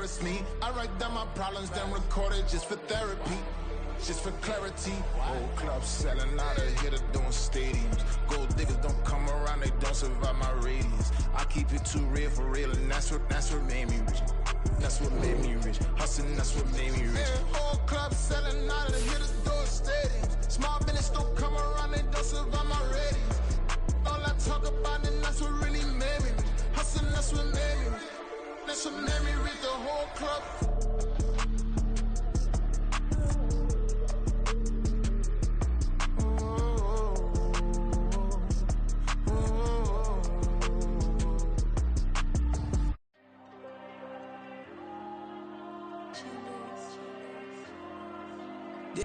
embarrass me. I write down my problems, then record it just for therapy. Just for clarity, old clubs selling out of here to doing stadiums. Gold diggers don't come around, they don't survive my radius. I keep it too real for real, and that's what made me rich. That's what made me rich. Hustling, that's what made me rich. Yeah, whole clubs selling out of here to doing stadiums. Small business don't come around, they don't survive my radius. All I talk about, and that's what really made me rich. Hustling, that's what made me rich. That's what made me rich. The whole club.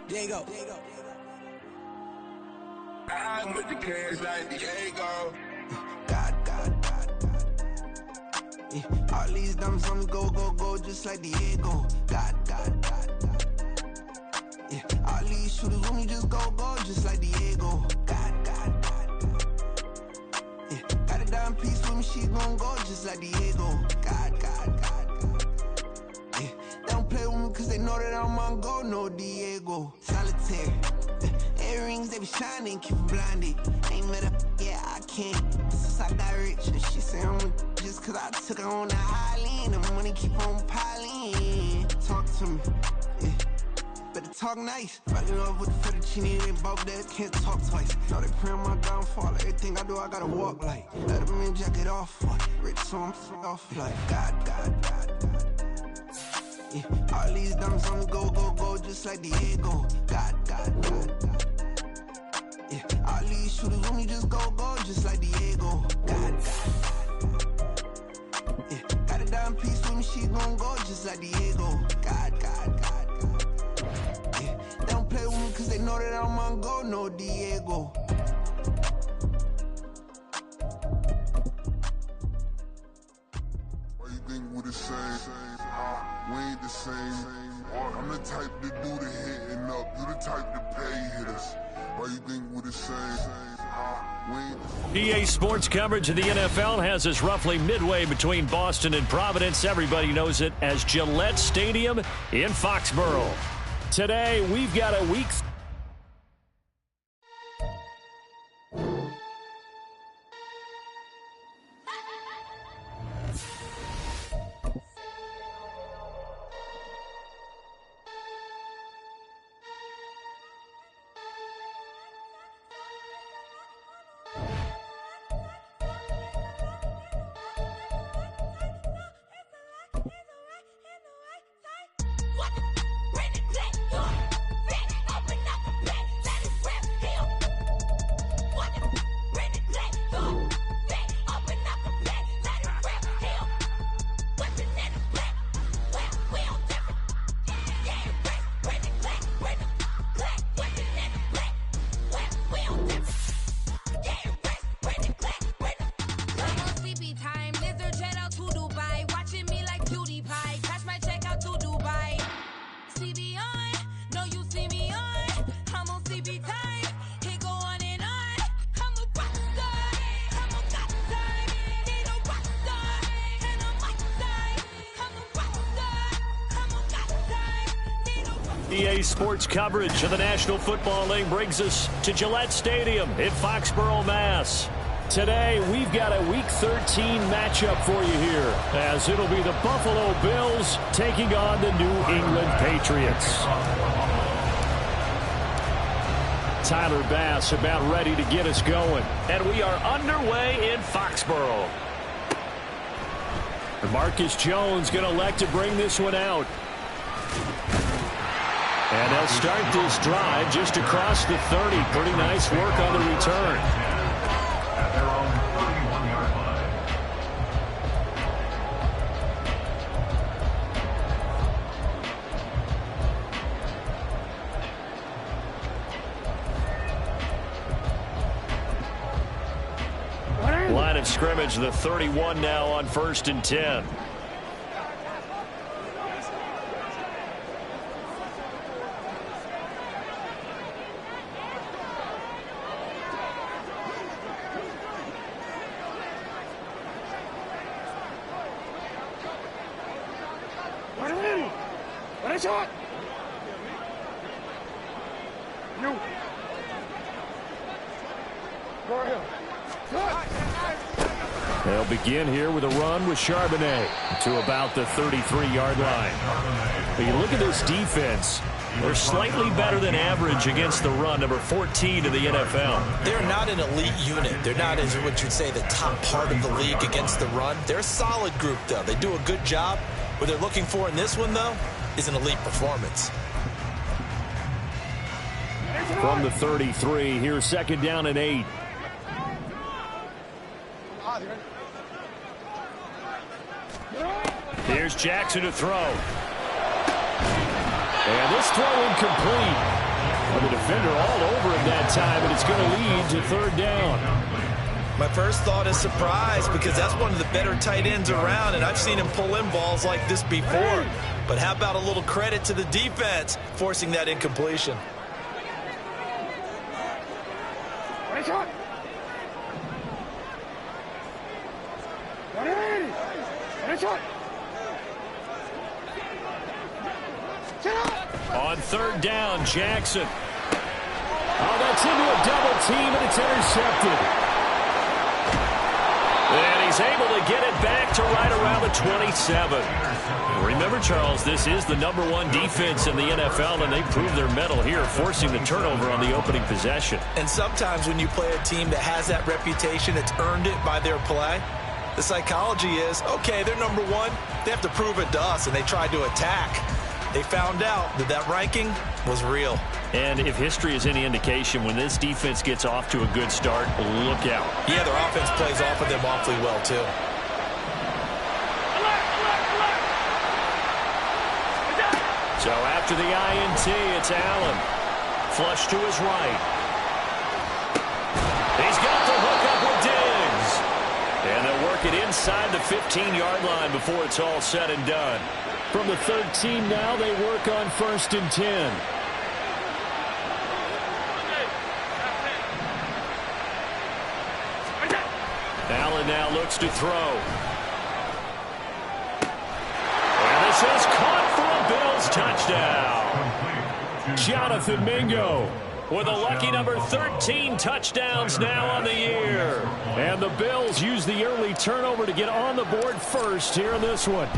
Diego. I'm with the cash like Diego. God. Yeah. All these diamonds on me go, just like Diego. God. Yeah. All these shooters on me just go, just like Diego. God. Yeah. Got a dime piece with me, she gon' go just like Diego. God. Yeah. They don't play with me cause they know that I'm on go, no Diego. Solitaire. Earrings, they be shining, keep them blinded. Ain't met up, yeah, I can't. Since I got rich, and she say I'm just cause I took her on the island. The money keep on piling. Talk to me, yeah. Better talk nice. Fell in love with the fettuccine, they both dead, can't talk twice. Now they pray on my downfall. Everything I do, I gotta walk like. Let them in, jacket off. Rich, so I'm off like God. Yeah. All these diamonds on me go, just like Diego. God. Yeah. All these shooters on me just go, just like Diego. God. Yeah. Got a dime piece with me, she gon' go just like Diego. God. Yeah. They don't play with me cause they know that I'm on go, no Diego. Why you think we the same? We ain't the same. I'm the type to do the hitting up, you the type to pay hitters. Why you think we the same? EA Sports coverage of the NFL has us roughly midway between Boston and Providence. Everybody knows it as Gillette Stadium in Foxborough. Today, we've got a week. EA Sports coverage of the National Football League brings us to Gillette Stadium in Foxborough, Mass. Today, we've got a Week 13 matchup for you here, as it'll be the Buffalo Bills taking on the New England Patriots. Tyler Bass about ready to get us going, and we are underway in Foxborough. Marcus Jones going to elect to bring this one out. And they'll start this drive just across the 30. Pretty nice work on the return. Line of scrimmage, the 31 now on 1st and 10. They'll begin here with a run with Charbonnet to about the 33-yard line. But you look at this defense. They're slightly better than average against the run, number 14 in the NFL. They're not an elite unit. They're not, as what you'd say, the top part of the league against the run. They're a solid group, though. They do a good job. What they're looking for in this one, though, is an elite performance. From the 33, here's second down and 8. Here's Jackson to throw. And this throw incomplete. And the defender all over him that time, and it's going to lead to third down. My first thought is surprise, because that's one of the better tight ends around, and I've seen him pull in balls like this before. But how about a little credit to the defense forcing that incompletion? On third down, Jackson. Oh, that's into a double team, and it's intercepted. And he's able to get it back to right around the 27. Remember, Charles, this is the #1 defense in the NFL, and they proved their mettle here, forcing the turnover on the opening possession. And sometimes when you play a team that has that reputation, it's earned it by their play. The psychology is, okay, they're #1. They have to prove it to us, and they tried to attack. They found out that that ranking was real. And if history is any indication, when this defense gets off to a good start, look out. Yeah, their offense plays off of them awfully well, too. So after the INT, it's Allen. Flush to his right. He's got the hook up with Diggs. And they'll work it inside the 15-yard line before it's all said and done. From the 13 now, they work on first and 10. Allen now looks to throw. And this is caught for a Bills touchdown. Jonathan Mingo with a lucky number 13 touchdowns now on the year. And the Bills use the early turnover to get on the board first here in this one.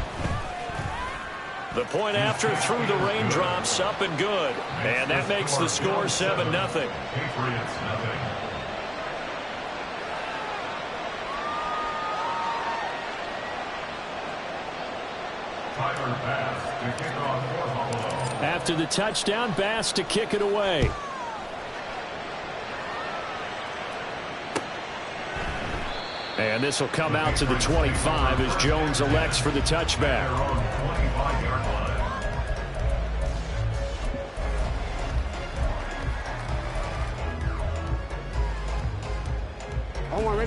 The point after through the raindrops, up and good. And that makes the score 7-0. After the touchdown, Bass to kick it away. And this will come out to the 25 as Jones elects for the touchback.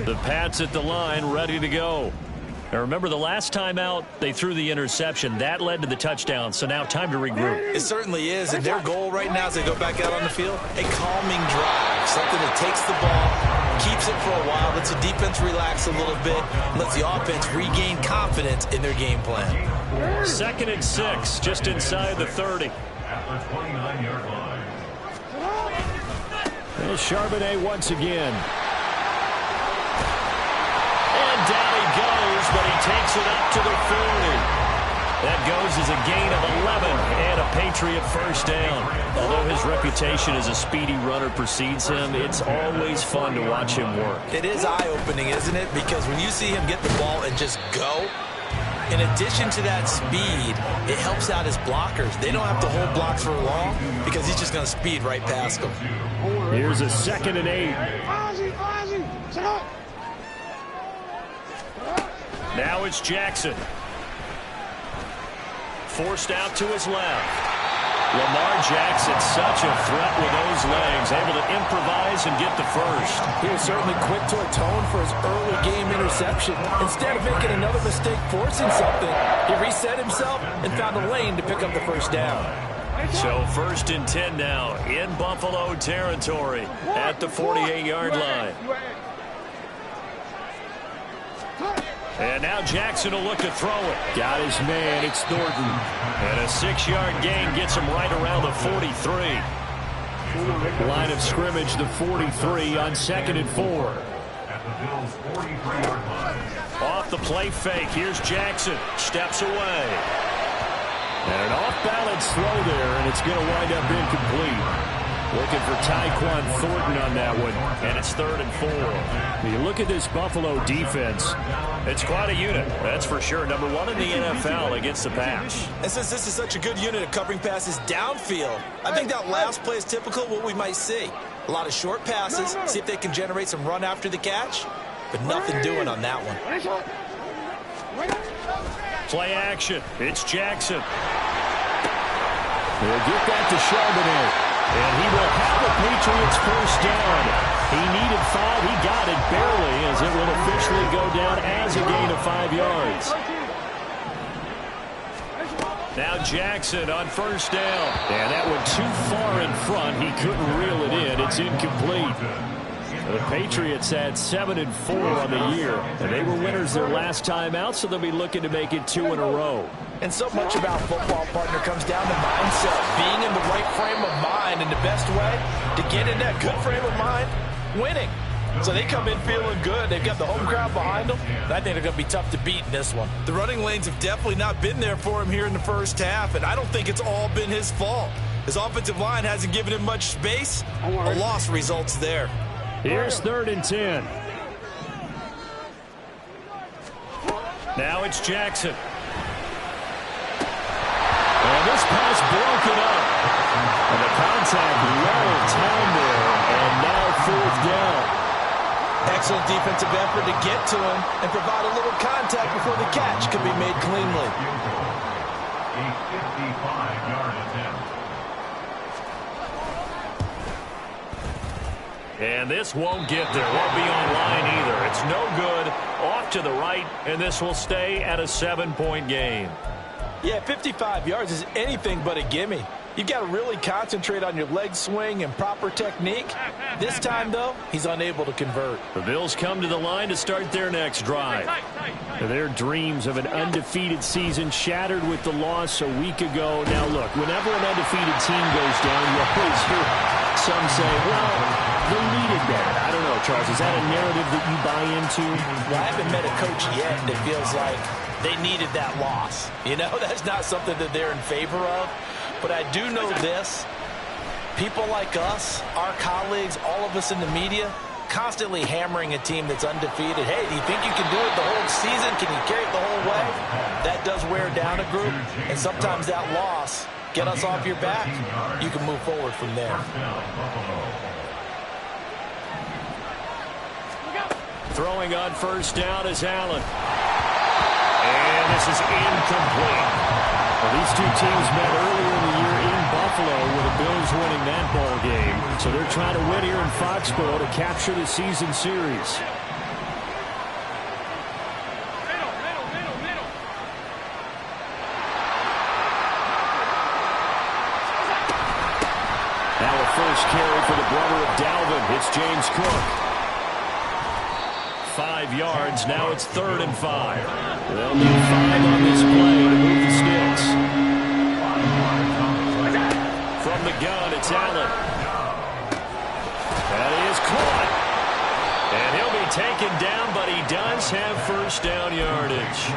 The Pats at the line, ready to go. Now remember, the last time out, they threw the interception. That led to the touchdown, so now time to regroup. It certainly is, and their goal right now as they go back out on the field, a calming drive, something that takes the ball, keeps it for a while, lets the defense relax a little bit, lets the offense regain confidence in their game plan. 2nd and 6, just inside the 30. At the 29-yard line. There's Charbonnet once again. And down he goes, but he takes it up to the 40. That goes as a gain of 11 and a Patriot first down. Although his reputation as a speedy runner precedes him, it's always fun to watch him work. It is eye-opening, isn't it? Because when you see him get the ball and just go, in addition to that speed, it helps out his blockers. They don't have to hold blocks for long because he's just going to speed right past them. Here's a 2nd and 8. Now it's Jackson. Forced out to his left. Lamar Jackson, such a threat with those legs, able to improvise and get the first. He was certainly quick to atone for his early game interception. Instead of making another mistake forcing something, he reset himself and found a lane to pick up the first down. So 1st and 10 now in Buffalo territory at the 48-yard line. And now Jackson will look to throw it. Got his man. It's Thornton. And a 6-yard gain gets him right around the 43. Line of scrimmage, the 43 on 2nd and 4. At the Bills' 43-yard line. Off the play fake. Here's Jackson. Steps away. And an off-balance throw there, and it's going to wind up incomplete. Looking for Tyquan Thornton on that one, and it's 3rd and 4. You look at this Buffalo defense, it's quite a unit, that's for sure. Number 1 in the NFL against the pass. And since this is such a good unit of covering passes downfield, I think that last play is typical of what we might see. A lot of short passes, see if they can generate some run after the catch, but nothing doing on that one. Play action, it's Jackson. They'll get that to Charbonnet. And he will have the Patriots first down. He needed 5. He got it barely as it will officially go down as a gain of 5 yards. Now Jackson on first down. And that went too far in front. He couldn't reel it in. It's incomplete. The Patriots had 7 and 4 on the year. And they were winners their last time out, so they'll be looking to make it 2 in a row. And so much about football, partner, comes down to mindset. Being in the right frame of mind, and the best way to get in that good frame of mind, winning. So they come in feeling good. They've got the home crowd behind them. And I think they're going to be tough to beat in this one. The running lanes have definitely not been there for him here in the first half, and I don't think it's all been his fault. His offensive line hasn't given him much space. A loss results there. Here's 3rd and 10. Now it's Jackson. And this pass broken up. And the contact well timed there. And now 4th down. Excellent defensive effort to get to him and provide a little contact before the catch can be made cleanly. A 55-yard attempt. And this won't get there. Won't be on line either. It's no good. Off to the right, and this will stay at a 7-point game. Yeah, 55 yards is anything but a gimme. You've got to really concentrate on your leg swing and proper technique. This time, though, he's unable to convert. The Bills come to the line to start their next drive. Their dreams of an undefeated season shattered with the loss a week ago. Now, look, whenever an undefeated team goes down, you always hear some say, well, they needed that. I don't know, Charles. Is that a narrative that you buy into? Well, I haven't met a coach yet that feels like they needed that loss. You know, that's not something that they're in favor of. But I do know this. People like us, our colleagues, all of us in the media, constantly hammering a team that's undefeated. Hey, do you think you can do it the whole season? Can you carry it the whole way? That does wear down a group. And sometimes that loss, get us off your back, you can move forward from there. Throwing on first down is Allen. And this is incomplete. Well, these two teams met earlier in the year in Buffalo with the Bills winning that ball game. So they're trying to win here in Foxborough to capture the season series. Now a first carry for the brother of Dalvin. It's James Cook. 5 yards. Now it's 3rd and 5. They'll need 5 on this play to move the sticks. From the gun, it's Allen. That is caught. And he'll be taken down, but he does have first down yardage.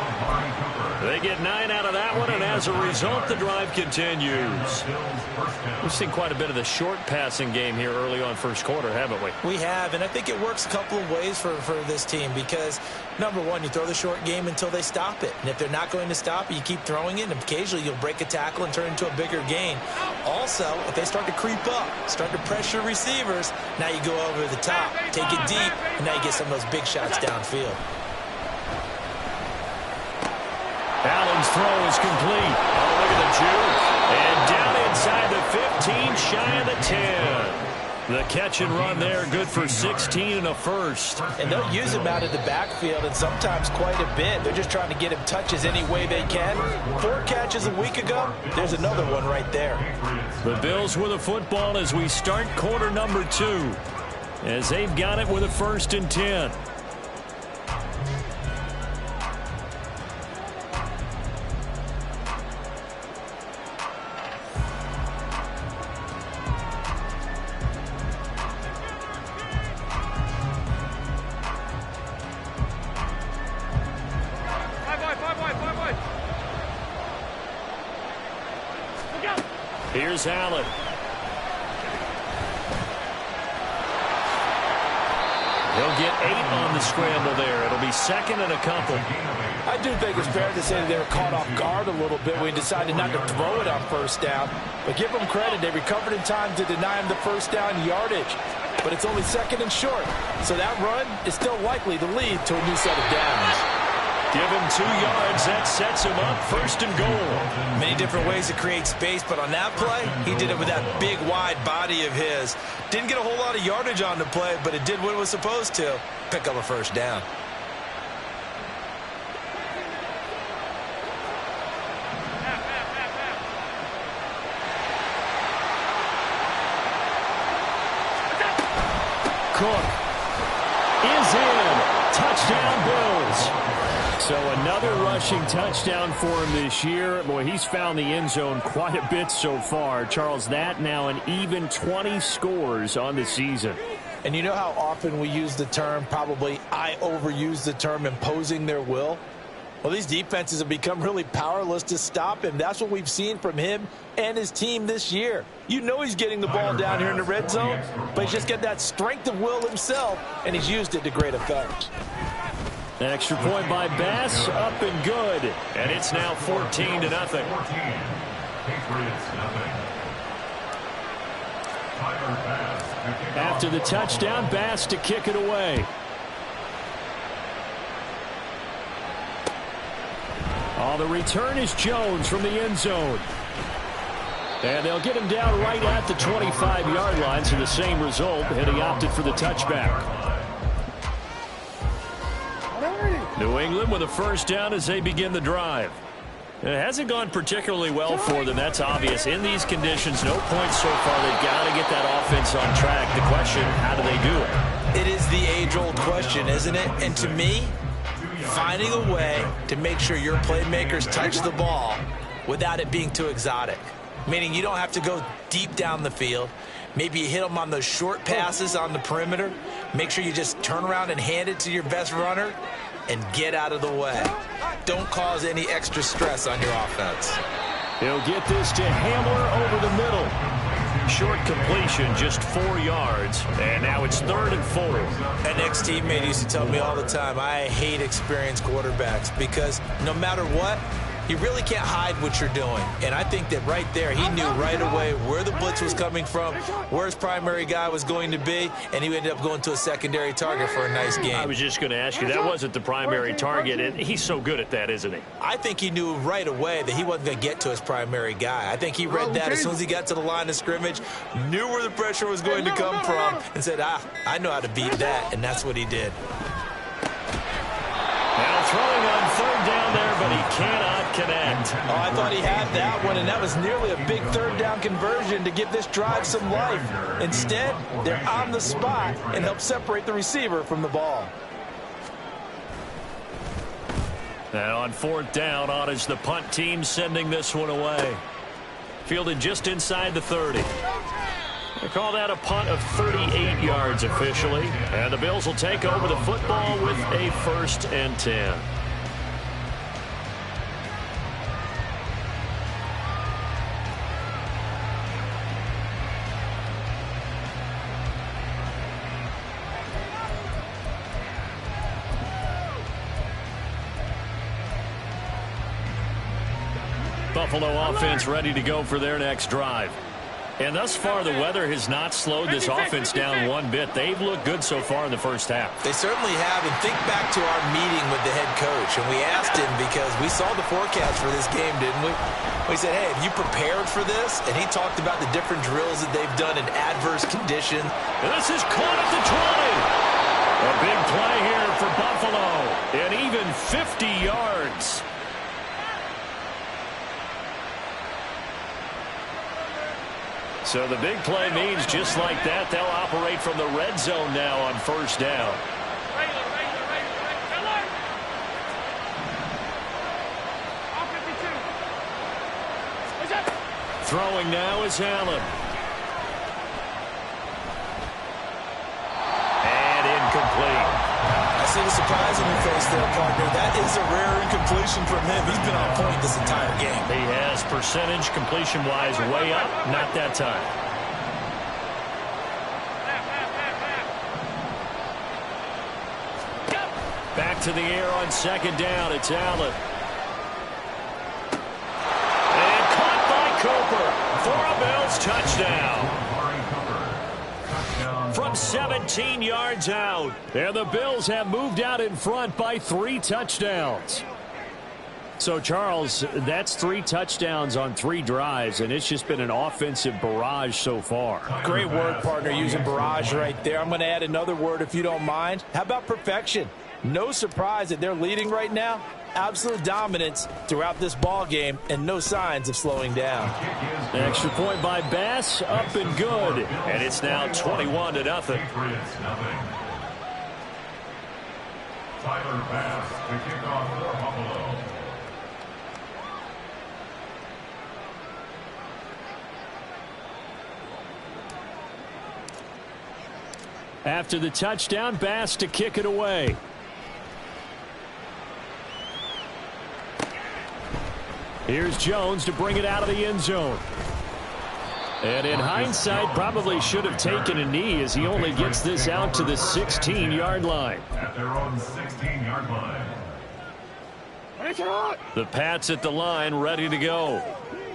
They get 9 out of that one, and as a result, the drive continues. We've seen quite a bit of the short passing game here early on first quarter, haven't we? We have, and I think it works a couple of ways for this team because, number one, you throw the short game until they stop it. And if they're not going to stop it, you keep throwing it, and occasionally you'll break a tackle and turn it into a bigger gain. Also, if they start to creep up, start to pressure receivers, now you go over the top, take it deep, and now you get some of those big shots downfield. Allen's throw is complete. Oh, look at the juke. And down inside the 15, shy of the 10. The catch and run there, good for 16 and a first. And they'll use him out of the backfield, and sometimes quite a bit. They're just trying to get him touches any way they can. 4 catches a week ago. There's another one right there. The Bills with the football as we start quarter number 2. As they've got it with a 1st and 10. Here's Allen. He'll get 8 on the scramble there. It'll be second and a couple. I do think it's fair to say that they were caught off guard a little bit when he decided not to throw it on first down. But give them credit. They recovered in time to deny him the first down yardage. But it's only second and short. So that run is still likely to lead to a new set of downs. Give him 2 yards. That sets him up first and goal. Many different ways to create space, but on that play, he did it with that big, wide body of his. Didn't get a whole lot of yardage on the play, but it did what it was supposed to. Pick up a first down. Cook is in. Touchdown, Bills. So another rushing touchdown for him this year. Boy, he's found the end zone quite a bit so far. Charles, that now an even 20 scores on the season. And you know how often we use the term, probably I overuse the term, imposing their will? Well, these defenses have become really powerless to stop him. That's what we've seen from him and his team this year. You know he's getting the ball down here in the red zone, but he's just got that strength of will himself, and he's used it to great effect. An extra point by Bass, up and good. And it's now 14-0. After the touchdown, Bass to kick it away. Oh, the return is Jones from the end zone. And they'll get him down right at the 25-yard line, so the same result, and he opted for the touchback. New England with a first down as they begin the drive. It hasn't gone particularly well for them, that's obvious. In these conditions, no points so far. They've got to get that offense on track. The question, how do they do it? It is the age-old question, isn't it? And to me, finding a way to make sure your playmakers touch the ball without it being too exotic. Meaning you don't have to go deep down the field. Maybe you hit them on those short passes on the perimeter. Make sure you just turn around and hand it to your best runner and get out of the way. Don't cause any extra stress on your offense. He'll get this to Hamler over the middle. Short completion, just 4 yards. And now it's 3rd and 4. An ex-teammate used to tell me all the time, I hate experienced quarterbacks because no matter what, you really can't hide what you're doing. And I think that right there, he knew right away where the blitz was coming from, where his primary guy was going to be, and he ended up going to a secondary target for a nice game. I was just going to ask you, that wasn't the primary target, and he's so good at that, isn't he? I think he knew right away that he wasn't going to get to his primary guy. I think he read that as soon as he got to the line of scrimmage, knew where the pressure was going to come from, and said, I know how to beat that, and that's what he did. Now throwing on 3rd down there, but he cannot connect. Oh, I thought he had that one, and that was nearly a big 3rd down conversion to give this drive some life. Instead, they're on the spot and help separate the receiver from the ball. And on 4th down, on is the punt team sending this one away. Fielded just inside the 30. They call that a punt of 38 yards officially. And the Bills will take over the football with a 1st and 10. Buffalo offense ready to go for their next drive. And thus far, the weather has not slowed this offense down one bit. They've looked good so far in the first half. They certainly have. And think back to our meeting with the head coach. And we asked him because we saw the forecast for this game, didn't we? We said, hey, have you prepared for this? And he talked about the different drills that they've done in adverse conditions. And this is caught at the 20. A big play here for Buffalo. And even 50 yards. So the big play means just like that, they'll operate from the red zone now on 1st down. Throwing now is Allen. And incomplete. I see the surprise in your face there, partner. That is a rare incompletion from him. He's been on point this entire game. He has. Pass percentage, completion-wise, way up. Not that time. Back to the air on second down. It's Allen. And caught by Cooper for a Bills touchdown. From 17 yards out. And the Bills have moved out in front by 3 touchdowns. So, Charles, that's 3 touchdowns on 3 drives, and it's just been an offensive barrage so far. Great word, partner, using barrage right there. I'm going to add another word if you don't mind. How about perfection? No surprise that they're leading right now. Absolute dominance throughout this ball game and no signs of slowing down. An extra point by Bass, up and good. And it's now 21-0. Tyler Bass to kick off for Buffalo. After the touchdown, Bass to kick it away. Here's Jones to bring it out of the end zone. And in hindsight, probably should have taken a knee as he only gets this out to the 16-yard line. At their own 16-yard line. The Pats at the line, ready to go.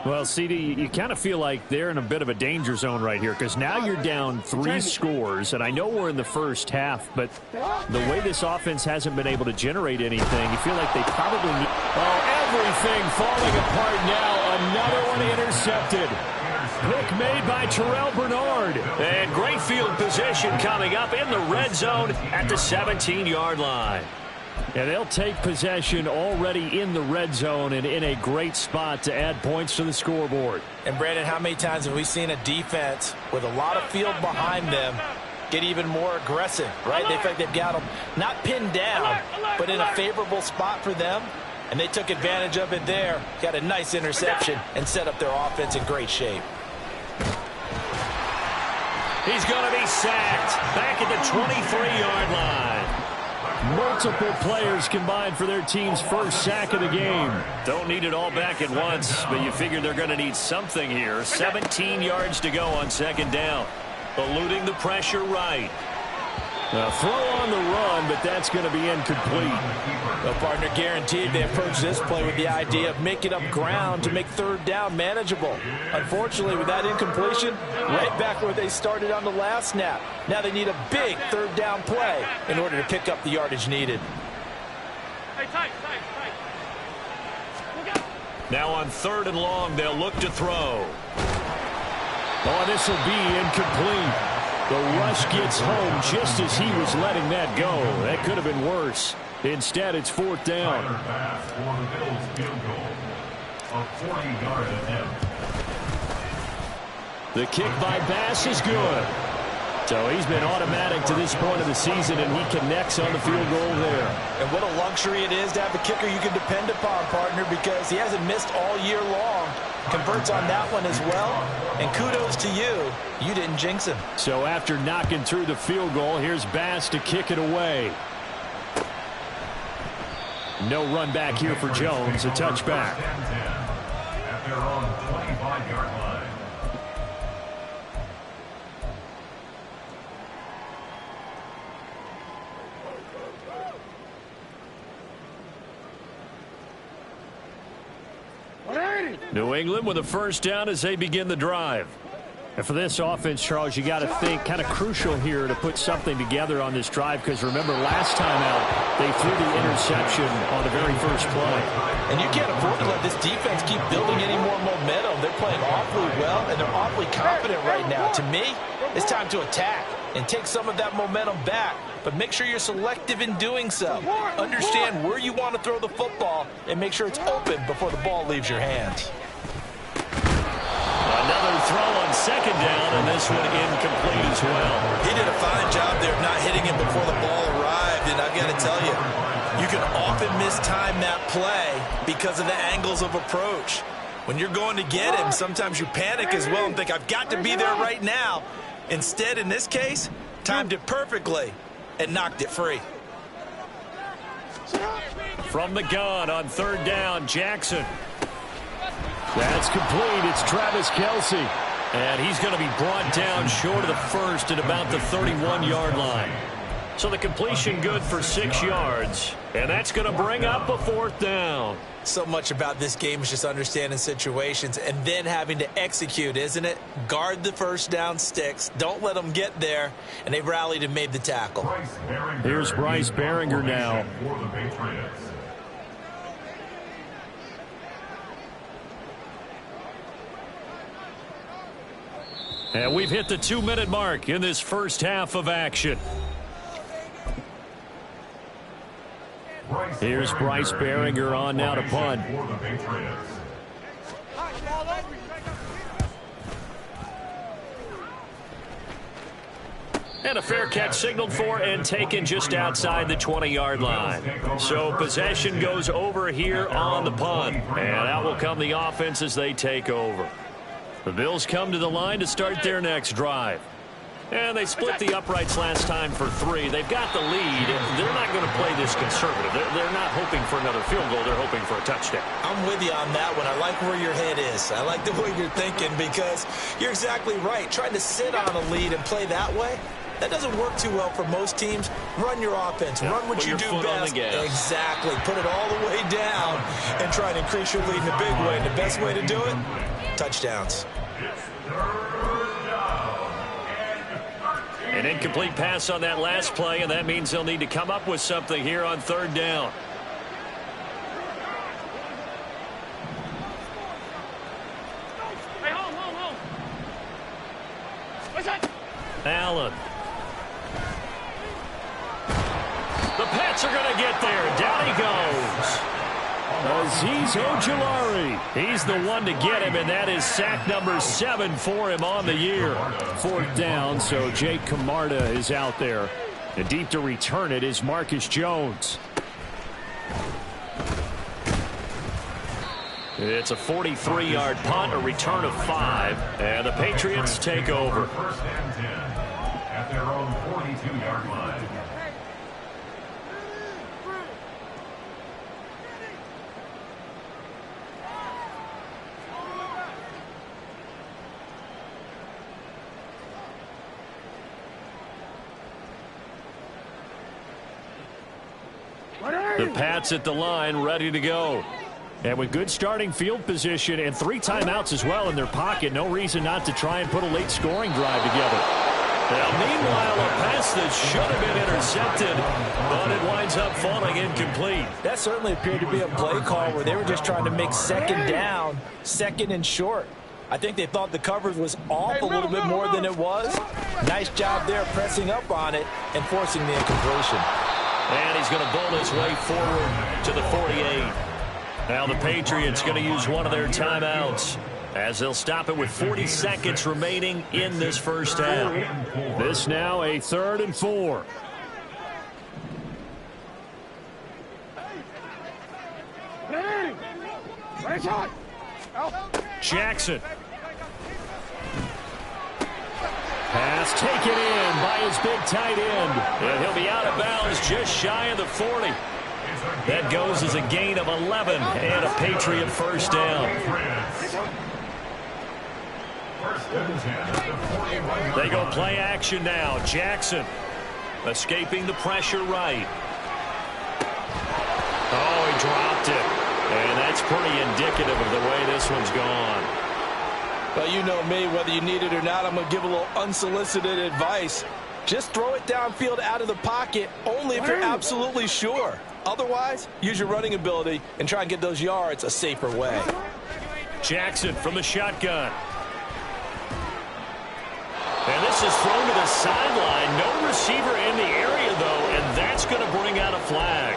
Well, CD, you kind of feel like they're in a bit of a danger zone right here because now you're down 3 scores, and I know we're in the first half, but the way this offense hasn't been able to generate anything, you feel like they probably need... Oh, everything falling apart now. Another one intercepted. Pick made by Terrell Bernard. And great field position coming up in the red zone at the 17-yard line. And they'll take possession already in the red zone and in a great spot to add points to the scoreboard. And, Brandon, how many times have we seen a defense with a lot of field behind them get even more aggressive, right? They feel like they've got them not pinned down, but in a favorable spot for them. And they took advantage of it there, got a nice interception, and set up their offense in great shape. He's going to be sacked back at the 23-yard line. Multiple players combined for their team's first sack of the game. Don't need it all back at once, but you figure they're going to need something here. 17 yards to go on second down. Eluding the pressure right. A throw on the run, but that's going to be incomplete. Well, partner, guaranteed they approach this play with the idea of making up ground to make third down manageable. Unfortunately, with that incompletion, right back where they started on the last snap. Now they need a big third down play in order to pick up the yardage needed. Now on 3rd and long, they'll look to throw. Oh, this will be incomplete. The rush gets home just as he was letting that go. That could have been worse. Instead, it's 4th down. Tyler Bass for the Bills field goal. A 40-yard attempt. The kick by Bass is good. So he's been automatic to this point of the season, and he connects on the field goal there. And what a luxury it is to have a kicker you can depend upon, partner, because he hasn't missed all year long. Converts on that one as well. And kudos to you. You didn't jinx him. So after knocking through the field goal, here's Bass to kick it away. No run back here for Jones. A touchback. At their own 25-yard line. New England with a first down as they begin the drive. And for this offense, Charles, you got to think kind of crucial here to put something together on this drive because remember last time out they threw the interception on the very first play. And you can't afford to let this defense keep building any more momentum. They're playing awfully well and they're awfully confident right now. To me, it's time to attack and take some of that momentum back. But make sure you're selective in doing so. Understand where you want to throw the football and make sure it's open before the ball leaves your hands. Another throw on second down, and this one incomplete as well. He did a fine job there of not hitting him before the ball arrived, and I've got to tell you, you can often mistime that play because of the angles of approach. When you're going to get him, sometimes you panic as well and think, I've got to be there right now. Instead, in this case, timed it perfectly and knocked it free. From the gun on 3rd down, Jackson. That's complete. It's Travis Kelce. And he's going to be brought down short of the first at about the 31-yard line. So the completion good for 6 yards. And that's going to bring up a 4th down. So much about this game is just understanding situations and then having to execute, isn't it? Guard the first down sticks. Don't let them get there. And they rallied and made the tackle. Here's Bryce Behringer now. And we've hit the 2-minute mark in this first half of action. Here's Bryce Behringer on now to punt. And a fair catch signaled for and taken just outside the 20-yard line. So possession goes over here on the punt. And out will come the offense as they take over. The Bills come to the line to start their next drive. And they split the uprights last time for 3. They've got the lead. They're not going to play this conservative. They're not hoping for another field goal. They're hoping for a touchdown. I'm with you on that one. I like where your head is. I like the way you're thinking because you're exactly right. Trying to sit on a lead and play that way, that doesn't work too well for most teams. Run your offense. Run what you do best. Exactly. Put it all the way down and try and increase your lead in a big way. And the best way to do it, touchdowns. An incomplete pass on that last play, and that means they'll need to come up with something here on 3rd down. Allen. The Pats are going to get there. Down he goes. Azeez Ojulari. He's the one to get him, and that is sack number 7 for him on the year. 4th down, so Jake Camarda is out there. And deep to return it is Marcus Jones. It's a 43-yard punt, a return of 5, and the Patriots take over. First and 10 at their own 42-yard line. The Pats at the line, ready to go. And with good starting field position and 3 timeouts as well in their pocket, no reason not to try and put a late scoring drive together. Now, meanwhile, a pass that should have been intercepted, but it winds up falling incomplete. That certainly appeared to be a play call where they were just trying to make 2nd down, 2nd and short. I think they thought the coverage was off a little bit more than it was. Nice job there pressing up on it and forcing the incompletion. And he's going to bowl his way forward to the 48. Now the Patriots going to use one of their timeouts as they'll stop it with 40 seconds remaining in this first half. This now a 3rd and 4. Jackson. Pass taken in by his big tight end. And he'll be out of bounds just shy of the 40. That goes as a gain of 11 and a Patriot first down. They go play action now. Jackson escaping the pressure right. Oh, he dropped it. And that's pretty indicative of the way this one's gone. Well, you know me, whether you need it or not, I'm going to give a little unsolicited advice. Just throw it downfield out of the pocket only if you're absolutely sure. Otherwise, use your running ability and try and get those yards a safer way. Jackson from the shotgun. And this is thrown to the sideline. No receiver in the area, though, and that's going to bring out a flag.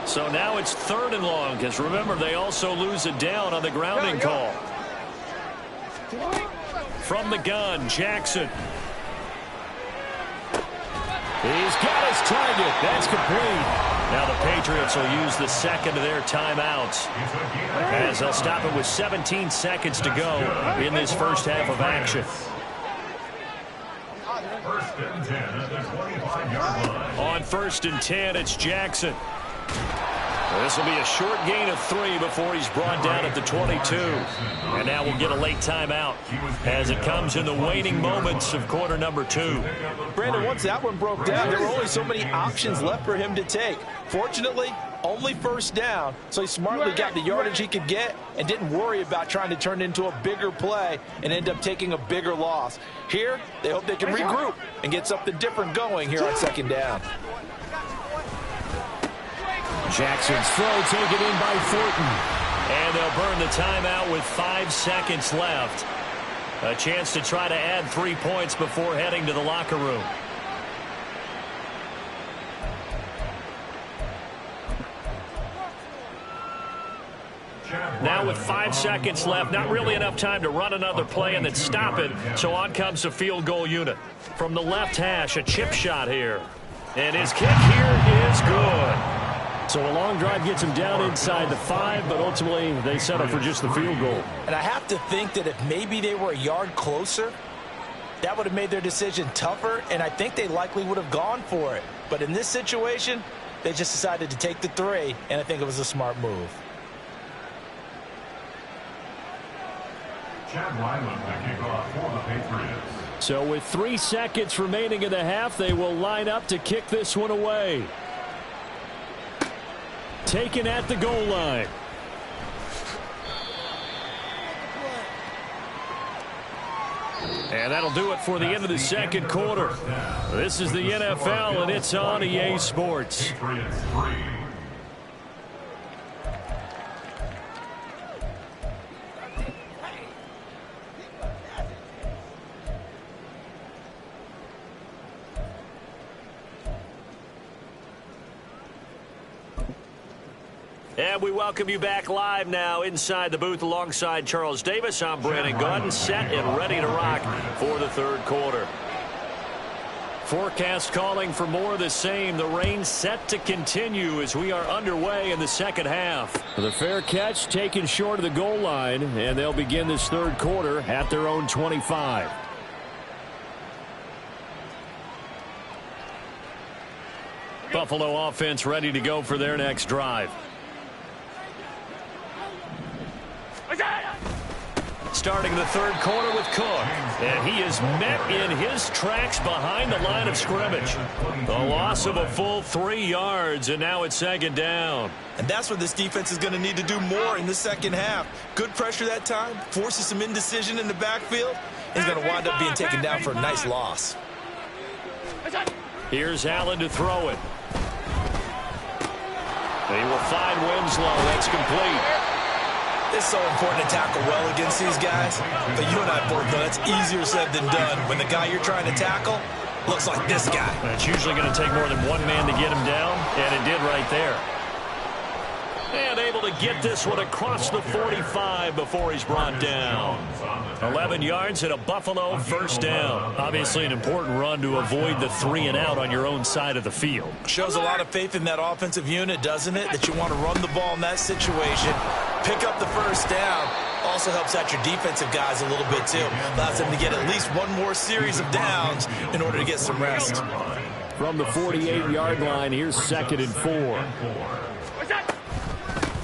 So now it's 3rd and long, because remember, they also lose it down on the grounding call. From the gun, Jackson. He's got his target. That's complete. Now the Patriots will use the 2nd of their timeouts as they'll stop it with 17 seconds to go in this first half of action. First and 10 at the 25-yard line. On 1st and 10, it's Jackson. This will be a short gain of 3 before he's brought down at the 22. And now we'll get a late timeout as it comes in the waning moments of quarter number 2. Brandon, once that one broke down, there were only so many options left for him to take. Fortunately, only first down, so he smartly got the yardage he could get and didn't worry about trying to turn it into a bigger play and end up taking a bigger loss. Here, they hope they can regroup and get something different going here on second down. Jackson's throw taken in by Thornton. And they'll burn the timeout with 5 seconds left. A chance to try to add 3 points before heading to the locker room. Now with 5 seconds left, not really enough time to run another play and then stop it. So on comes the field goal unit. From the left hash, a chip shot here. And his kick here is good. So a long drive gets him down inside the 5, but ultimately they settle for just the field goal. And I have to think that if maybe they were a yard closer, that would have made their decision tougher, and I think they likely would have gone for it. But in this situation, they just decided to take the 3, and I think it was a smart move. Chad Ryland to kick off for the Patriots. So with 3 seconds remaining in the half, they will line up to kick this one away. Taken at the goal line. And that'll do it for the end of the second quarter. This is the NFL, and it's on EA Sports. Patriots 3. And we welcome you back live now inside the booth alongside Charles Davis. I'm Brandon Gaudin, set and ready to rock for the third quarter. Forecast calling for more of the same. The rain set to continue as we are underway in the second half. The fair catch taken short of the goal line, and they'll begin this third quarter at their own 25. Buffalo offense ready to go for their next drive. Starting the third quarter with Cook. And he is met in his tracks behind the line of scrimmage. The loss of a full 3 yards, and now it's second down. And that's what this defense is going to need to do more in the second half. Good pressure that time, forces some indecision in the backfield. He's going to wind up being taken down for a nice loss. Here's Allen to throw it. They will find Winslow. That's complete. It's so important to tackle well against these guys, but you and I both know it's easier said than done when the guy you're trying to tackle looks like this guy. And it's usually going to take more than one man to get him down, and it did right there. And able to get this one across the 45 before he's brought down. 11 yards and a Buffalo first down. Obviously an important run to avoid the 3 and out on your own side of the field. Shows a lot of faith in that offensive unit, doesn't it? That you want to run the ball in that situation. Pick up the first down. Also helps out your defensive guys a little bit too. Allows them to get at least one more series of downs in order to get some rest. From the 48-yard line, here's 2nd and 4.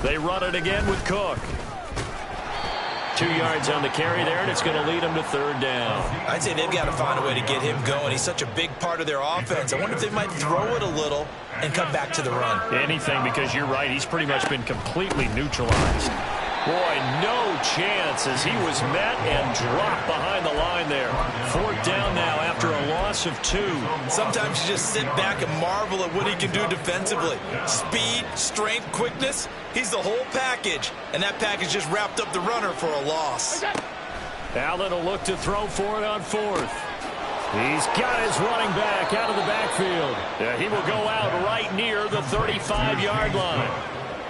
They run it again with Cook. 2 yards on the carry there, and it's going to lead them to third down. I'd say they've got to find a way to get him going. He's such a big part of their offense. I wonder if they might throw it a little and come back to the run. Anything, because you're right. He's pretty much been completely neutralized. Boy, no chance as he was met and dropped behind the line there. 4th down now after a loss of 2. Sometimes you just sit back and marvel at what he can do defensively. Speed, strength, quickness. He's the whole package, and that package just wrapped up the runner for a loss. Allen will look to throw for it on 4th. He's got his running back out of the backfield. Yeah, he will go out right near the 35-yard line.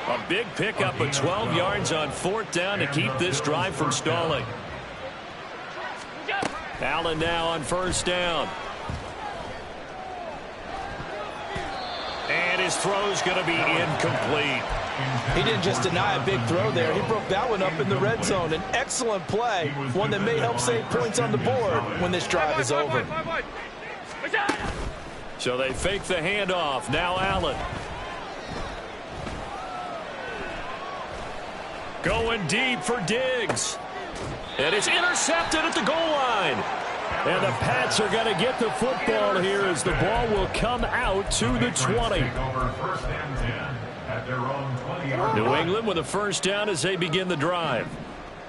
A big pickup of 12 yards on 4th down to keep this drive from stalling. Allen now on 1st down. And his throw's going to be incomplete. He didn't just deny a big throw there. He broke that one up in the red zone. An excellent play, one that may help save points on the board when this drive is over. So they fake the handoff. Now Allen. Going deep for Diggs. And it's intercepted at the goal line. And the Pats are going to get the football here as the ball will come out to the 20. New England with a first down as they begin the drive.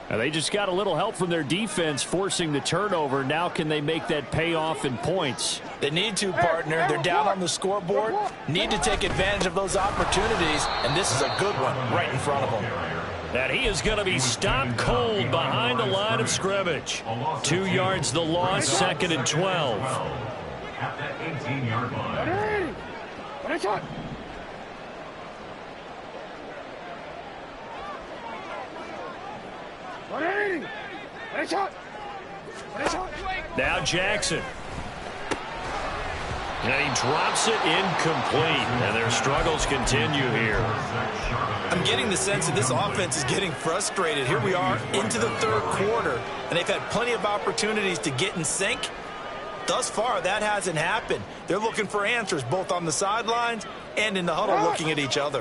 Now they just got a little help from their defense forcing the turnover. Now can they make that pay off in points? They need to, partner. They're down on the scoreboard. Need to take advantage of those opportunities, and this is a good one right in front of them. And he is going to be stopped cold behind the line of scrimmage. 2 yards the loss, 2nd and 12. At that 18-yard line. Now Jackson. And he drops it incomplete. And their struggles continue here. I'm getting the sense that this offense is getting frustrated. Here we are into the third quarter, and they've had plenty of opportunities to get in sync. Thus far, that hasn't happened. They're looking for answers both on the sidelines and in the huddle looking at each other.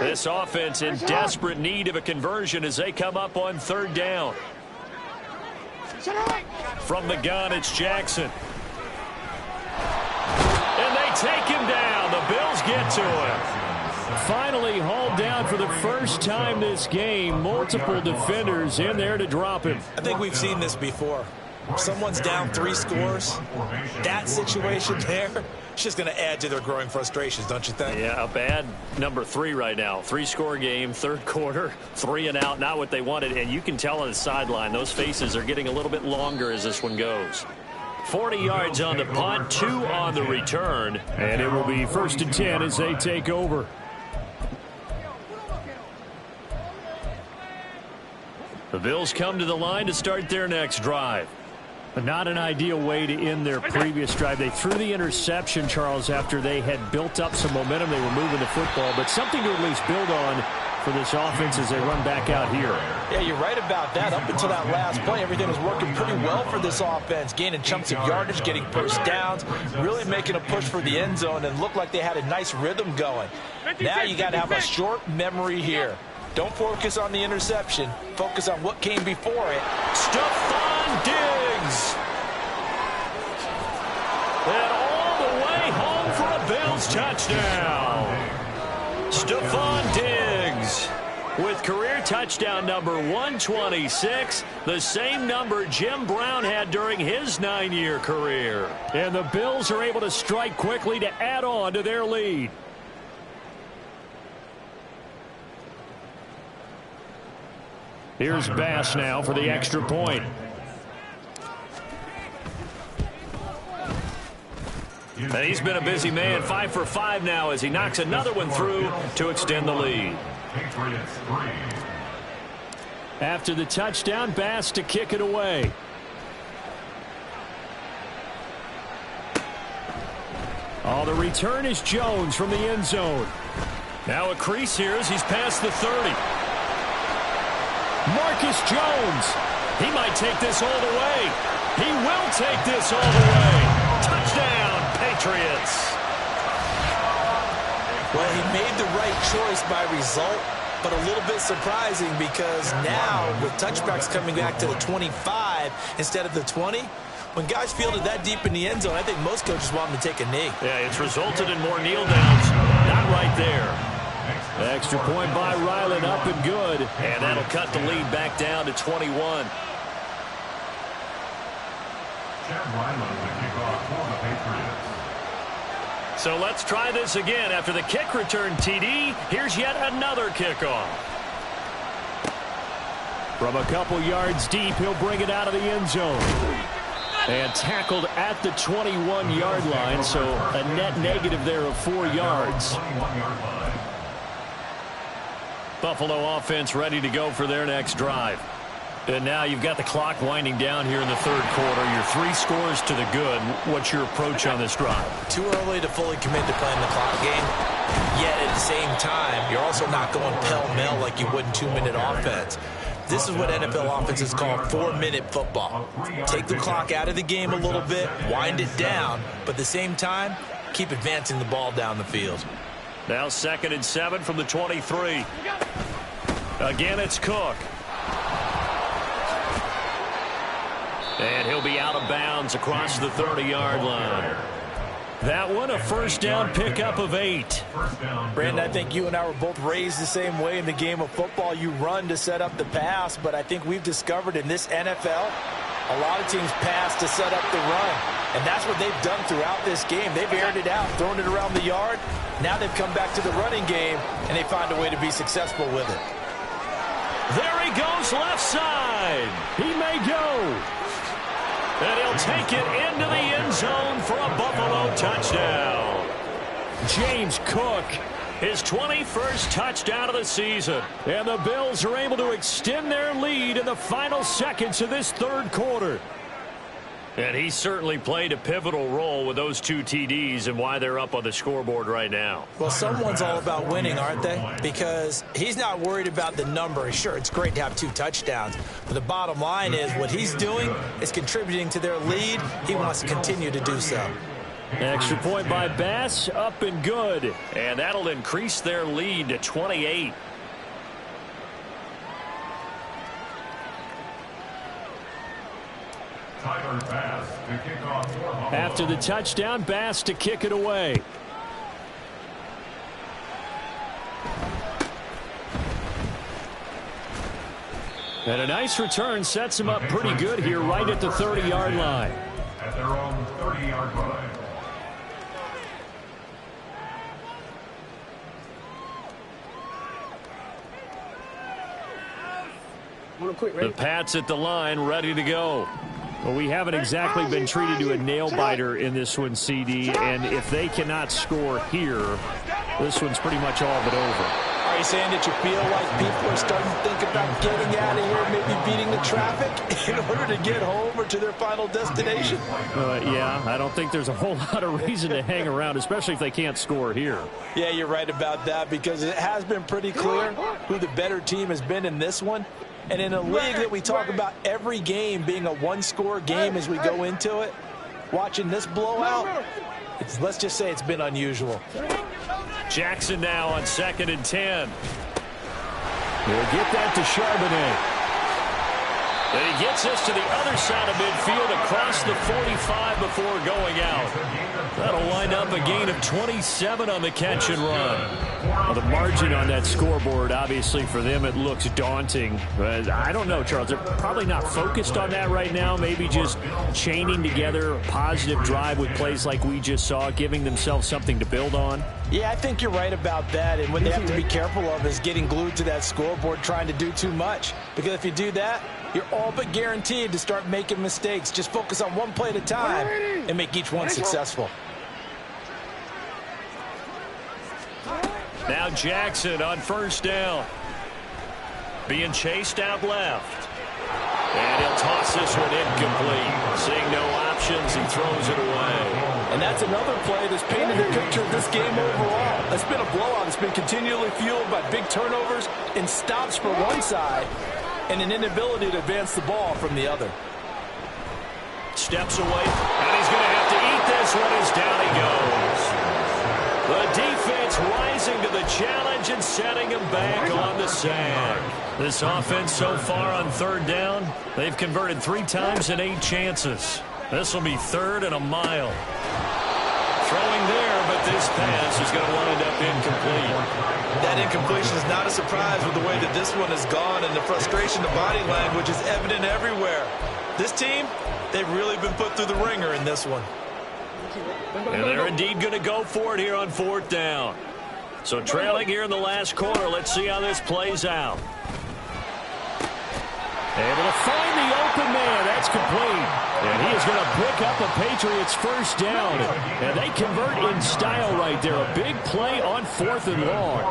This offense in desperate need of a conversion as they come up on 3rd down. From the gun, it's Jackson. And they take him down. The Bills get to him. Finally hauled down for the first time this game. Multiple defenders in there to drop him. I think we've seen this before. Someone's down 3 scores. That situation there, it's just going to add to their growing frustrations, don't you think? Yeah, a bad number 3 right now. 3-score game, 3rd quarter, 3 and out, not what they wanted. And you can tell on the sideline, those faces are getting a little bit longer as this one goes. 40 yards on the punt, 2 on the return. And it will be 1st and 10 as they take over. The Bills come to the line to start their next drive. But not an ideal way to end their previous drive. They threw the interception, Charles, after they had built up some momentum. They were moving the football, but something to at least build on for this offense as they run back out here. Yeah, you're right about that. Up until that last play, everything was working pretty well for this offense, gaining chunks of yardage, getting first downs, really making a push for the end zone, and looked like they had a nice rhythm going. Now you got to have a short memory here. Don't focus on the interception. Focus on what came before it. Stephon Diggs. And all the way home for a Bills touchdown. Stephon Diggs with career touchdown number 126, the same number Jim Brown had during his 9-year career. And the Bills are able to strike quickly to add on to their lead. Here's Bass now for the extra point. And he's been a busy man, 5 for 5 now as he knocks another one through to extend the lead. After the touchdown, Bass to kick it away. Oh, the return is Jones from the end zone. Now a crease here as he's past the 30. Marcus Jones. He might take this all the way. He will take this all the way. Touchdown, Patriots. Well, he made the right choice by result, but a little bit surprising because now with touchbacks coming back to the 25 instead of the 20, when guys fielded that deep in the end zone, I think most coaches want them to take a knee. Yeah, it's resulted in more kneel downs. Not right there. Extra point by Ryland, up and good. And that'll cut the lead back down to 21. So let's try this again. After the kick return TD, here's yet another kickoff. From a couple yards deep, he'll bring it out of the end zone. And tackled at the 21-yard line, so a net negative there of 4 yards. Buffalo offense ready to go for their next drive. And now you've got the clock winding down here in the 3rd quarter. You're 3 scores to the good. What's your approach on this drive? Too early to fully commit to playing the clock game. Yet at the same time, you're also not going pell-mell like you would in 2-minute offense. This is what NFL offenses call 4-minute football. Take the clock out of the game a little bit, wind it down, but at the same time, keep advancing the ball down the field. Now 2nd and 7 from the 23. Again, it's Cook. And he'll be out of bounds across the 30-yard line. That one, a first down pickup of 8. Brandon, I think you and I were both raised the same way in the game of football. You run to set up the pass, but I think we've discovered in this NFL, a lot of teams pass to set up the run. And that's what they've done throughout this game. They've aired it out, thrown it around the yard. Now they've come back to the running game, and they find a way to be successful with it. There he goes, left side. He may go. And he'll take it into the end zone for a Buffalo touchdown. James Cook, his 21st touchdown of the season. And the Bills are able to extend their lead in the final seconds of this third quarter. And he certainly played a pivotal role with those 2 TDs and why they're up on the scoreboard right now. Well, someone's all about winning, aren't they? Because he's not worried about the number. Sure, it's great to have 2 touchdowns. But the bottom line is what he's doing is contributing to their lead. He wants to continue to do so. Extra point by Bass, up and good. And that'll increase their lead to 28. After the touchdown, Bass to kick it away. And a nice return sets him up pretty good here right at the 30-yard line. At their own 30-yard line. The Pats at the line, ready to go. Well, we haven't exactly been treated to a nail-biter in this one, CD, and if they cannot score here, this one's pretty much all but over. Are you saying that you feel like people are starting to think about getting out of here, maybe beating the traffic in order to get home or to their final destination? Yeah, I don't think there's a whole lot of reason to hang around, especially if they can't score here. Yeah, you're right about that, because it has been pretty clear who the better team has been in this one. And in a league that we talk about every game being a one-score game as we go into it, watching this blowout, let's just say it's been unusual. Jackson now on 2nd and 10. He'll get that to Charbonnet. And he gets us to the other side of midfield across the 45 before going out. That'll wind up a gain of 27 on the catch and run. Well, the margin on that scoreboard, obviously for them, it looks daunting. But I don't know, Charles. They're probably not focused on that right now. Maybe just chaining together a positive drive with plays like we just saw, giving themselves something to build on. Yeah, I think you're right about that. And what they have to be careful of is getting glued to that scoreboard trying to do too much. Because if you do that, you're all but guaranteed to start making mistakes. Just focus on one play at a time and make each one successful. Now Jackson on first down. Being chased out left. And he'll toss this one incomplete. Seeing no options, he throws it away. And that's another play that's painted the picture of this game overall. It's been a blowout. It's been continually fueled by big turnovers and stops for one side and an inability to advance the ball from the other. Steps away, and he's going to have to eat this one as down he goes. The defense rising to the challenge and setting him back on the sack. This offense so far on third down, they've converted 3 times in 8 chances. This will be 3rd and a mile. Throwing there, but this pass is going to wind up incomplete. That incompletion is not a surprise with the way that this one has gone, and the frustration of body language is evident everywhere. This team, they've really been put through the ringer in this one. And they're indeed going to go for it here on 4th down. So trailing here in the last quarter, let's see how this plays out. Able to find the open man. That's complete. And he is going to pick up a Patriots first down. And they convert in style right there. A big play on 4th and long.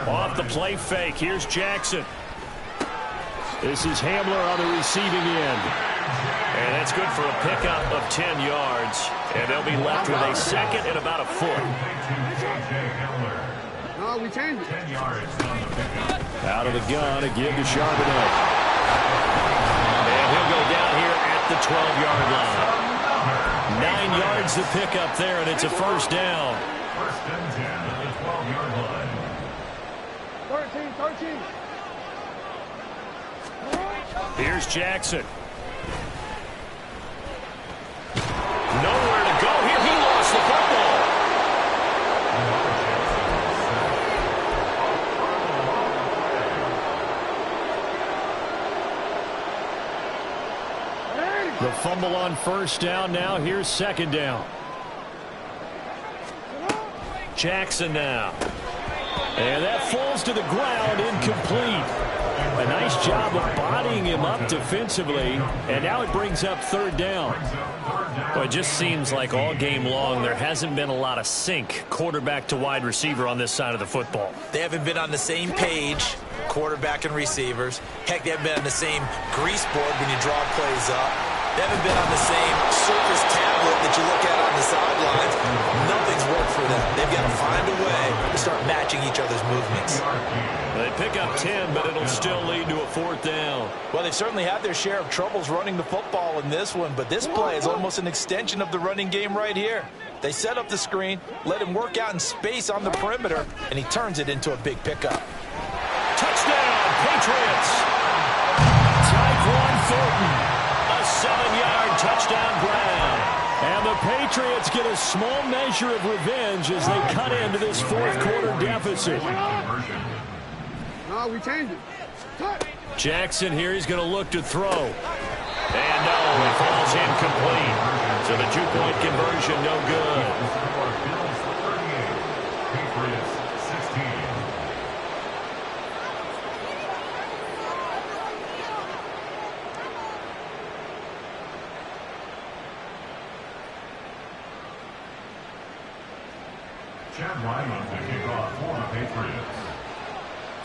Off the play fake. Here's Jackson. This is Hamler on the receiving end. And that's good for a pickup of 10 yards. And they'll be left with a 2nd and about a foot. No, we changed it. 10 yards. Out of the gun, a give to Charbonnet. And he'll go down here at the 12-yard line. 9 yards to pick up there, and it's a first down. Here's Jackson. Nowhere to go here. He lost the football. The fumble on first down. Now here's second down. Jackson now. And that falls to the ground, incomplete. A nice job of bodying him up defensively, and now it brings up third down. Well, it just seems like all game long there hasn't been a lot of sync quarterback to wide receiver on this side of the football. They haven't been on the same page, quarterback and receivers. Heck, they haven't been on the same grease board when you draw plays up. They haven't been on the same surface tablet that you look at on the sidelines. Nothing's worked for them. They've got to find a way to start matching each other's movements. They pick up 10, but it'll still lead to a fourth down. Well, they've certainly had their share of troubles running the football in this one, but this play is almost an extension of the running game right here. They set up the screen, let him work out in space on the perimeter, and he turns it into a big pickup. Touchdown, Patriots! Tyquan Thornton. A 7-yard touchdown grab. And the Patriots get a small measure of revenge as they cut into this fourth quarter deficit. No, we changed it. Jackson here, he's going to look to throw. And no, he falls incomplete. So the 2-point conversion, no good.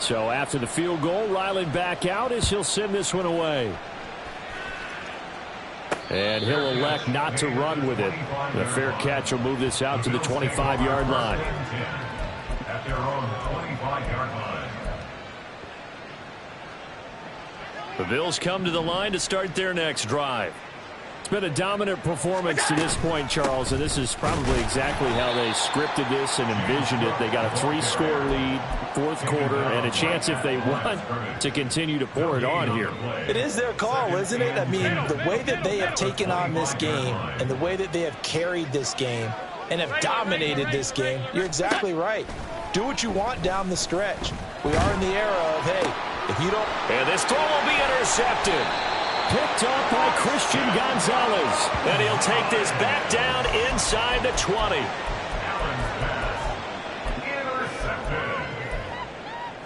So after the field goal, Riley back out as he'll send this one away. And he'll elect not to run with it. The fair catch will move this out to the 25-yard line. At their own 25-yard line. The Bills come to the line to start their next drive. It's been a dominant performance to this point, Charles, and this is probably exactly how they scripted this and envisioned it. They got a 3-score lead, fourth quarter, and a chance, if they want, to continue to pour it on here. It is their call, isn't it? I mean, the way that they have taken on this game and the way that they have carried this game and have dominated this game, you're exactly right. Do what you want down the stretch. We are in the era of, hey, if you don't... And this throw will be intercepted. Picked up by Christian Gonzalez. And he'll take this back down inside the 20.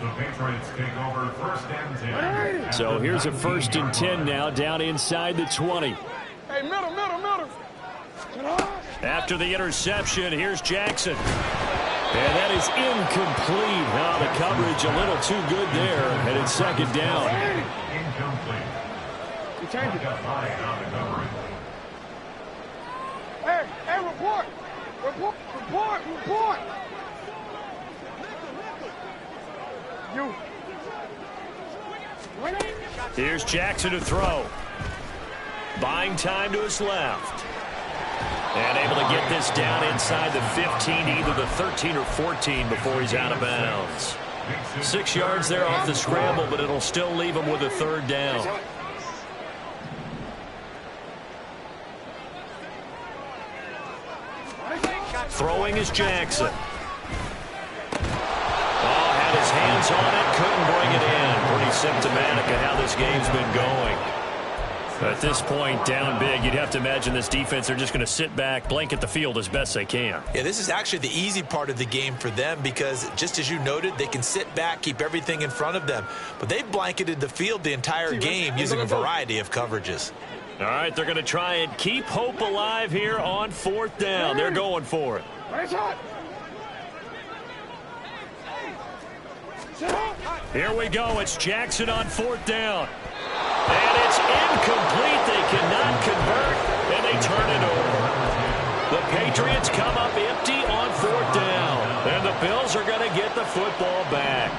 The Patriots take over first and 10. So here's a first and 10 now, down inside the 20. Hey, middle. After the interception, here's Jackson. And that is incomplete. Now the coverage a little too good there, and it's second down. Incomplete. We changed it. Hey, report. You. Here's Jackson to throw. Buying time to his left. And able to get this down inside the 15, either the 13 or 14 before he's out of bounds. 6 yards there off the scramble, but it'll still leave him with a third down. Throwing is Jackson. Oh, had his hands on it, couldn't bring it in. Pretty symptomatic of how this game's been going. At this point, down big, you'd have to imagine this defense, they're just going to sit back, blanket the field as best they can. Yeah, this is actually the easy part of the game for them because, just as you noted, they can sit back, keep everything in front of them. But they've blanketed the field the entire game using a variety of coverages. All right, they're going to try and keep hope alive here on fourth down. They're going for it. Here we go. It's Jackson on fourth down. And it's incomplete. They cannot convert, and they turn it over. The Patriots come up empty on fourth down. And the Bills are going to get the football back.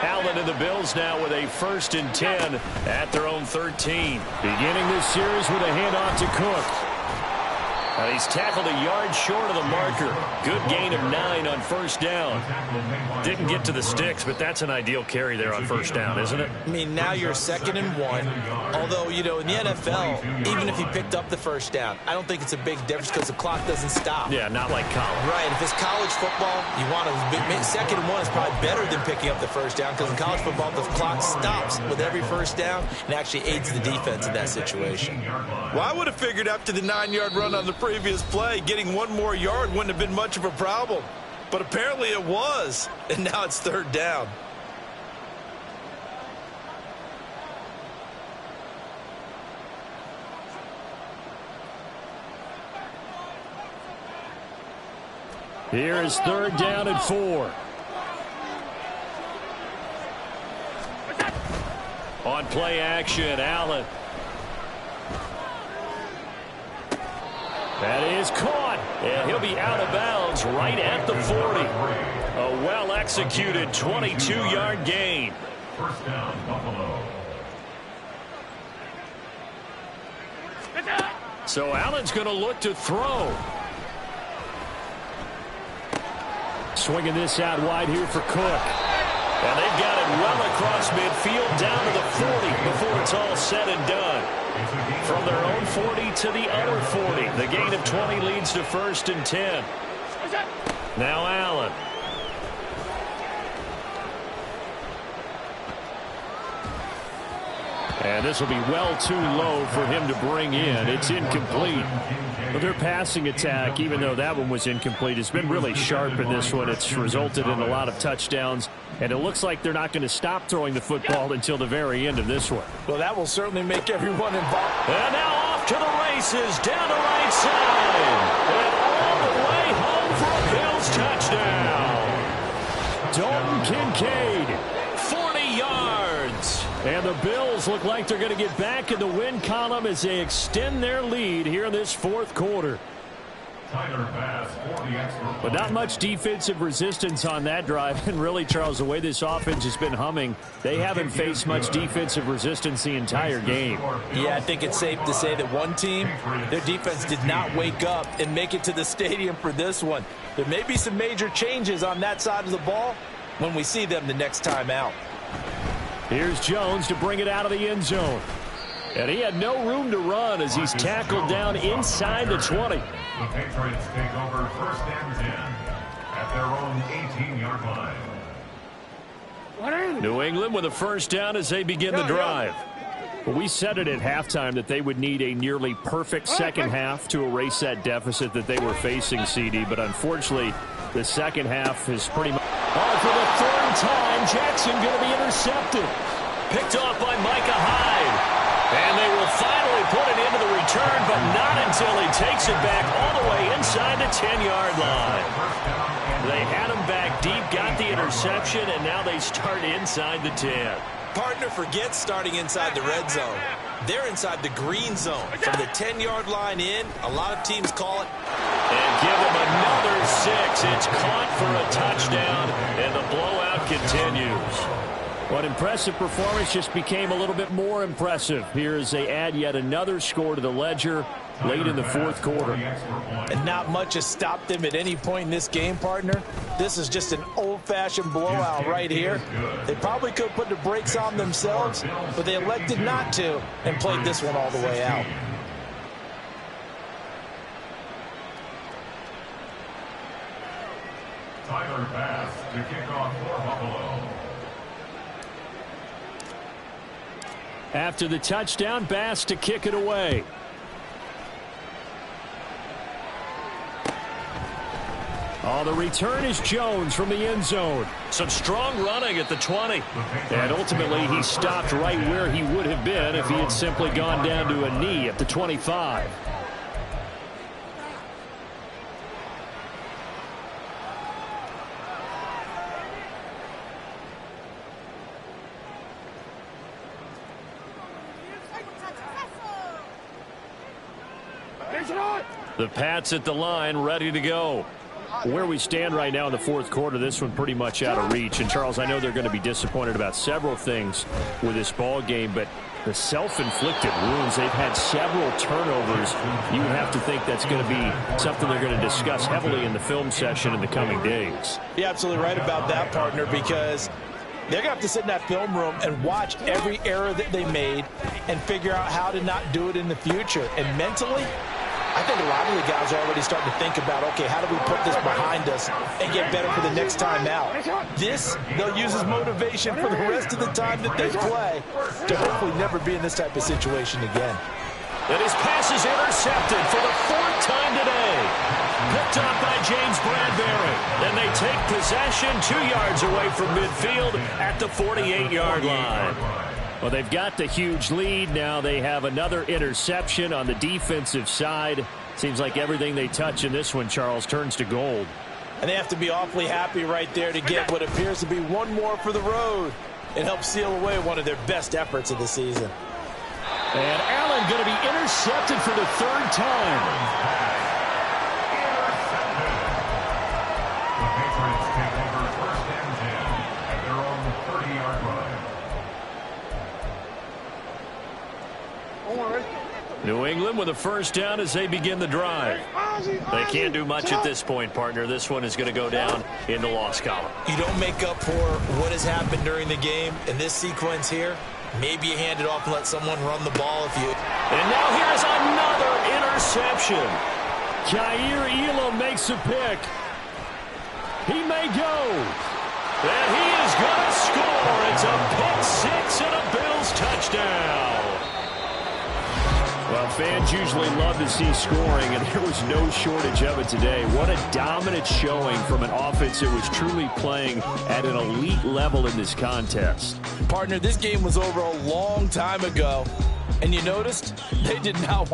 Allen and the Bills now with a first and 10 at their own 13. Beginning this series with a handoff to Cook. He's tackled a yard short of the marker. Good gain of 9 on first down. Didn't get to the sticks, but that's an ideal carry there on first down, isn't it? I mean, now you're 2nd and 1. Although, you know, in the NFL, even if he picked up the first down, I don't think it's a big difference because the clock doesn't stop. Yeah, not like college. Right. If it's college football, you want to 2nd and 1 is probably better than picking up the first down because in college football, the clock stops with every first down and actually aids the defense in that situation. Well, I would have figured after the 9-yard run on the previous play, getting 1 more yard wouldn't have been much of a problem. But apparently it was, and now it's 3rd down. Here is 3rd down and 4. On play action, Allen. That is caught, and he'll be out of bounds right at the 40. A well-executed 22-yard gain. First down, Buffalo. So Allen's going to look to throw. Swinging this out wide here for Cook. And they've got it well across midfield down to the 40 before it's all said and done. From their own 40 to the other 40. The gain of 20 leads to 1st and 10. Now Allen. And this will be well too low for him to bring in. It's incomplete. But their passing attack, even though that one was incomplete, has been really sharp in this one. It's resulted in a lot of touchdowns. And it looks like they're not going to stop throwing the football until the very end of this one. Well, that will certainly make everyone involved. And now off to the races, down the right side. And all the way home for a Bills touchdown. Dalton Kincaid, 40 yards. And the Bills look like they're going to get back in the win column as they extend their lead here in this 4th quarter. But not much defensive resistance on that drive. And really, Charles, the way this offense has been humming, they haven't faced much defensive resistance the entire game. Yeah, I think it's safe to say that one team, their defense did not wake up and make it to the stadium for this one. There may be some major changes on that side of the ball when we see them the next time out. Here's Jones to bring it out of the end zone. And he had no room to run as he's tackled down inside the 20. The Patriots take over 1st and 10 at their own 18-yard line. New England with a 1st down as they begin the drive. Well, we said it at halftime that they would need a nearly perfect second half to erase that deficit that they were facing, CD. But unfortunately, the second half is pretty much... Oh, for the 3rd time, Jackson going to be intercepted. Picked off by Micah Hyde. And they will finally put it into the return, but not until he takes it back all the way inside the 10-yard line. They had him back deep, got the interception, and now they start inside the 10. Partner forgets starting inside the red zone. They're inside the green zone. From the 10-yard line in, a lot of teams call it. And give him another 6. It's caught for a touchdown, and the blowout continues. What impressive performance just became a little bit more impressive here as they add yet another score to the ledger late in the 4th quarter. And not much has stopped them at any point in this game, partner. This is just an old-fashioned blowout right here. They probably could have put the brakes on themselves, but they elected not to and played this one all the way out. Tyler Bass to kick off for Buffalo. After the touchdown, Bass to kick it away. Oh, the return is Jones from the end zone. Some strong running at the 20. And ultimately, he stopped right where he would have been if he had simply gone down to a knee at the 25. The Pats at the line, ready to go. Where we stand right now in the fourth quarter, this one pretty much out of reach. And, Charles, I know they're going to be disappointed about several things with this ball game, but the self-inflicted wounds, they've had several turnovers. You would have to think that's going to be something they're going to discuss heavily in the film session in the coming days. You're absolutely right about that, partner, because they're going to have to sit in that film room and watch every error that they made and figure out how to not do it in the future. And mentally, I think a lot of the guys are already starting to think about, okay, how do we put this behind us and get better for the next time out? This, they'll use as motivation for the rest of the time that they play to hopefully never be in this type of situation again. And his pass is intercepted for the fourth time today. Picked up by James Bradbury. And they take possession 2 yards away from midfield at the 48-yard line. Well, they've got the huge lead. Now they have another interception on the defensive side. Seems like everything they touch in this one, Charles, turns to gold. And they have to be awfully happy right there to get what appears to be one more for the road. It helps seal away one of their best efforts of the season. And Allen going to be intercepted for the third time. The Patriots take over 1st and 10 at their own 30-yard line. New England with a first down as they begin the drive. They can't do much at this point, partner. This one is going to go down in the loss column. You don't make up for what has happened during the game in this sequence here. Maybe you hand it off and let someone run the ball if you... And now here's another interception. Kaiir Elam makes a pick. He may go. And he is going to score. It's a pick six and a Bills touchdown. Well, fans usually love to see scoring, and there was no shortage of it today. What a dominant showing from an offense that was truly playing at an elite level in this contest. Partner, this game was over a long time ago, and you noticed they did not want